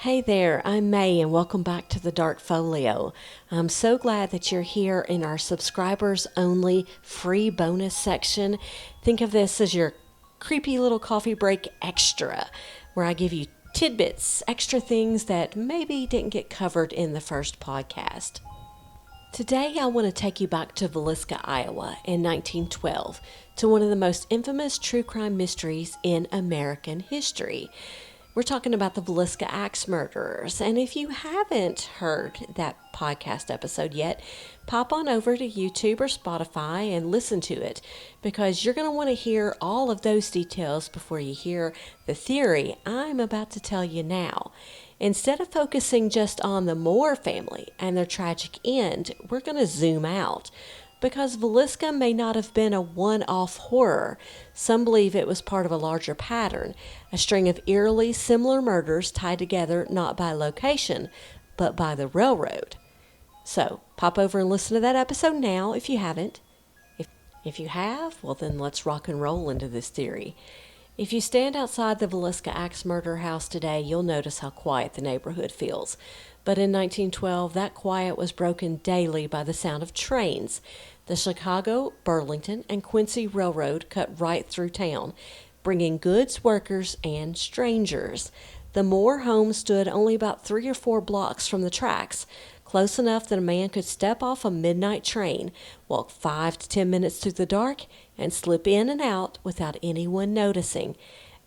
Hey there, I'm May and welcome back to the Dark Folio. I'm so glad that you're here in our subscribers only free bonus section. Think of this as your creepy little coffee break extra, where I give you tidbits, extra things that maybe didn't get covered in the first podcast. Today I want to take you back to Villisca, Iowa in 1912 to one of the most infamous true crime mysteries in American history. We're talking about the Villisca Axe Murderers, and if you haven't heard that podcast episode yet, pop on over to YouTube or Spotify and listen to it, because you're going to want to hear all of those details before you hear the theory I'm about to tell you now. Instead of focusing just on the Moore family and their tragic end, we're going to zoom out. Because Villisca may not have been a one-off horror, some believe it was part of a larger pattern, a string of eerily similar murders tied together not by location, but by the railroad. So, pop over and listen to that episode now if you haven't. If you have, well then let's rock and roll into this theory. If you stand outside the Villisca Axe Murder House today, you'll notice how quiet the neighborhood feels. But in 1912, that quiet was broken daily by the sound of trains. The Chicago, Burlington, and Quincy Railroad cut right through town, bringing goods, workers, and strangers. The Moore home stood only about 3 or 4 blocks from the tracks, close enough that a man could step off a midnight train, walk 5 to 10 minutes through the dark, and slip in and out without anyone noticing.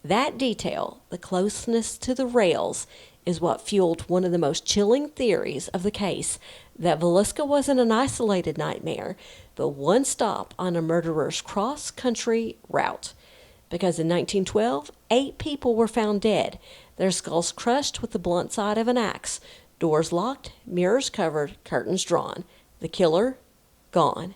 That detail, the closeness to the rails, is what fueled one of the most chilling theories of the case, that Villisca wasn't an isolated nightmare, but one stop on a murderer's cross-country route. Because in 1912, 8 people were found dead, their skulls crushed with the blunt side of an axe, doors locked, mirrors covered, curtains drawn. The killer, gone.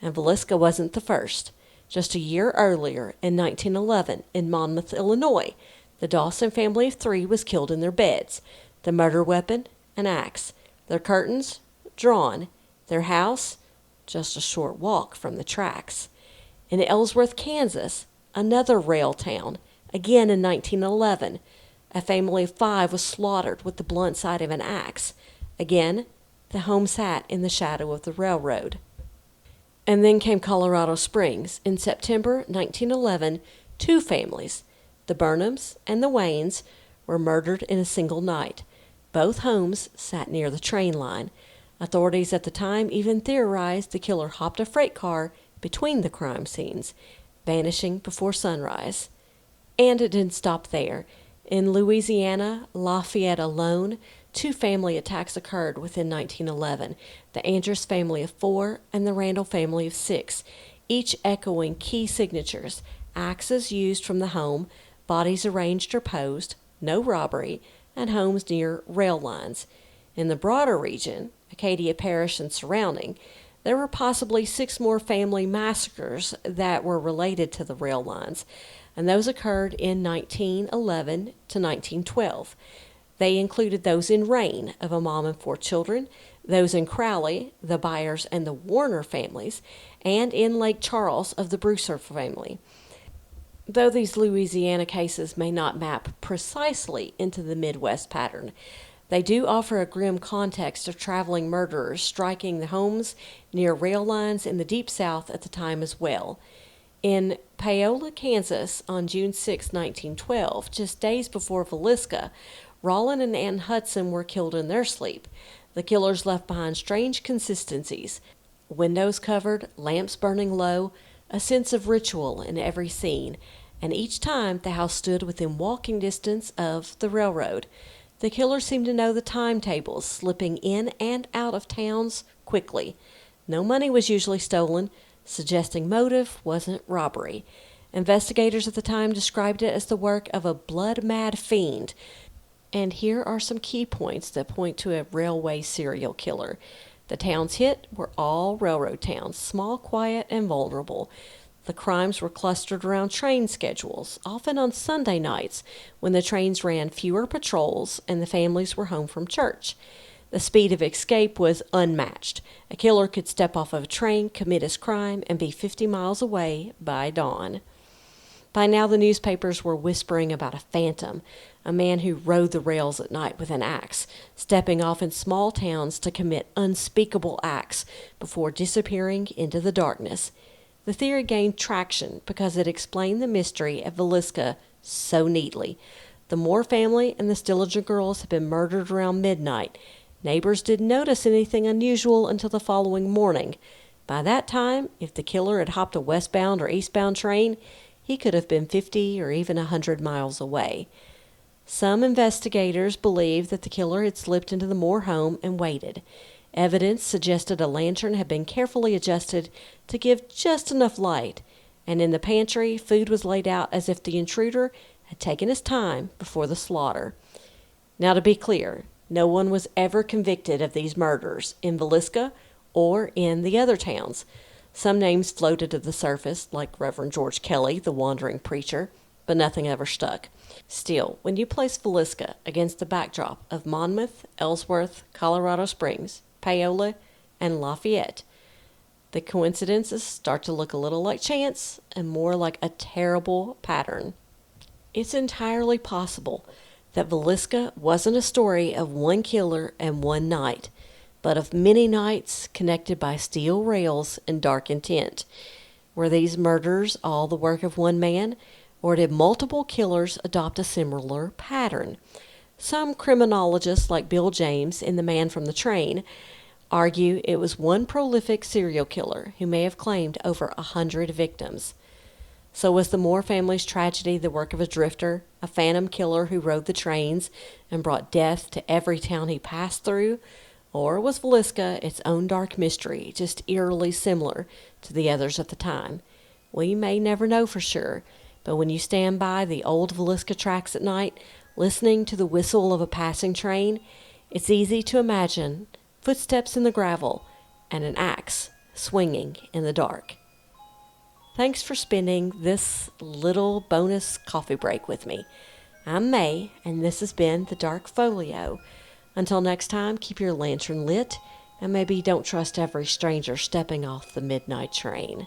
And Villisca wasn't the first. Just a year earlier, in 1911, in Monmouth, Illinois, the Dawson family of 3 was killed in their beds. The murder weapon, an axe. Their curtains, drawn. Their house, just a short walk from the tracks. In Ellsworth, Kansas, another rail town, again in 1911, a family of 5 was slaughtered with the blunt side of an axe. Again, the home sat in the shadow of the railroad. And then came Colorado Springs. In September 1911, 2 families, the Burnhams and the Waynes, were murdered in a single night. Both homes sat near the train line. Authorities at the time even theorized the killer hopped a freight car between the crime scenes, vanishing before sunrise. And it didn't stop there. In Louisiana, Lafayette alone, 2 family attacks occurred within 1911, the Andrews family of 4 and the Randall family of 6, each echoing key signatures: axes used from the home, bodies arranged or posed, no robbery, and homes near rail lines. In the broader region, Acadia Parish and surrounding, there were possibly 6 more family massacres that were related to the rail lines, and those occurred in 1911 to 1912. They included those in Rain of a mom and 4 children, those in Crowley, the Byers and the Warner families, and in Lake Charles of the Brewster family. Though these Louisiana cases may not map precisely into the Midwest pattern, they do offer a grim context of traveling murderers striking the homes near rail lines in the Deep South at the time as well. In Paola, Kansas, on June 6, 1912, just days before Villisca, Rollin and Ann Hudson were killed in their sleep. The killers left behind strange consistencies: windows covered, lamps burning low, a sense of ritual in every scene, and each time the house stood within walking distance of the railroad. The killer seemed to know the timetables, slipping in and out of towns quickly. No money was usually stolen, suggesting motive wasn't robbery. Investigators at the time described it as the work of a blood-mad fiend. And here are some key points that point to a railway serial killer. The towns hit were all railroad towns, small, quiet, and vulnerable. The crimes were clustered around train schedules, often on Sunday nights when the trains ran fewer patrols and the families were home from church. The speed of escape was unmatched. A killer could step off of a train, commit his crime, and be 50 miles away by dawn. By now, the newspapers were whispering about a phantom, a man who rode the rails at night with an axe, stepping off in small towns to commit unspeakable acts before disappearing into the darkness. The theory gained traction because it explained the mystery of Villisca so neatly. The Moore family and the Stillinger girls had been murdered around midnight. Neighbors didn't notice anything unusual until the following morning. By that time, if the killer had hopped a westbound or eastbound train, he could have been 50 or even 100 miles away. Some investigators believed that the killer had slipped into the Moore home and waited. Evidence suggested a lantern had been carefully adjusted to give just enough light, and in the pantry, food was laid out as if the intruder had taken his time before the slaughter. Now, to be clear, no one was ever convicted of these murders in Villisca or in the other towns. Some names floated to the surface, like Reverend George Kelly, the wandering preacher, but nothing ever stuck. Still, when you place Villisca against the backdrop of Monmouth, Ellsworth, Colorado Springs, Paola, and Lafayette, the coincidences start to look a little like chance and more like a terrible pattern. It's entirely possible that Villisca wasn't a story of one killer and one night, but of many nights connected by steel rails and dark intent. Were these murders all the work of one man, or did multiple killers adopt a similar pattern? Some criminologists, like Bill James in The Man from the Train, argue it was one prolific serial killer who may have claimed over 100 victims. So was the Moore family's tragedy the work of a drifter, a phantom killer who rode the trains and brought death to every town he passed through? Or was Villisca its own dark mystery, just eerily similar to the others at the time? We may never know for sure, but when you stand by the old Villisca tracks at night, listening to the whistle of a passing train, it's easy to imagine footsteps in the gravel and an axe swinging in the dark. Thanks for spending this little bonus coffee break with me. I'm May, and this has been the Dark Folio. Until next time, keep your lantern lit, and maybe don't trust every stranger stepping off the midnight train.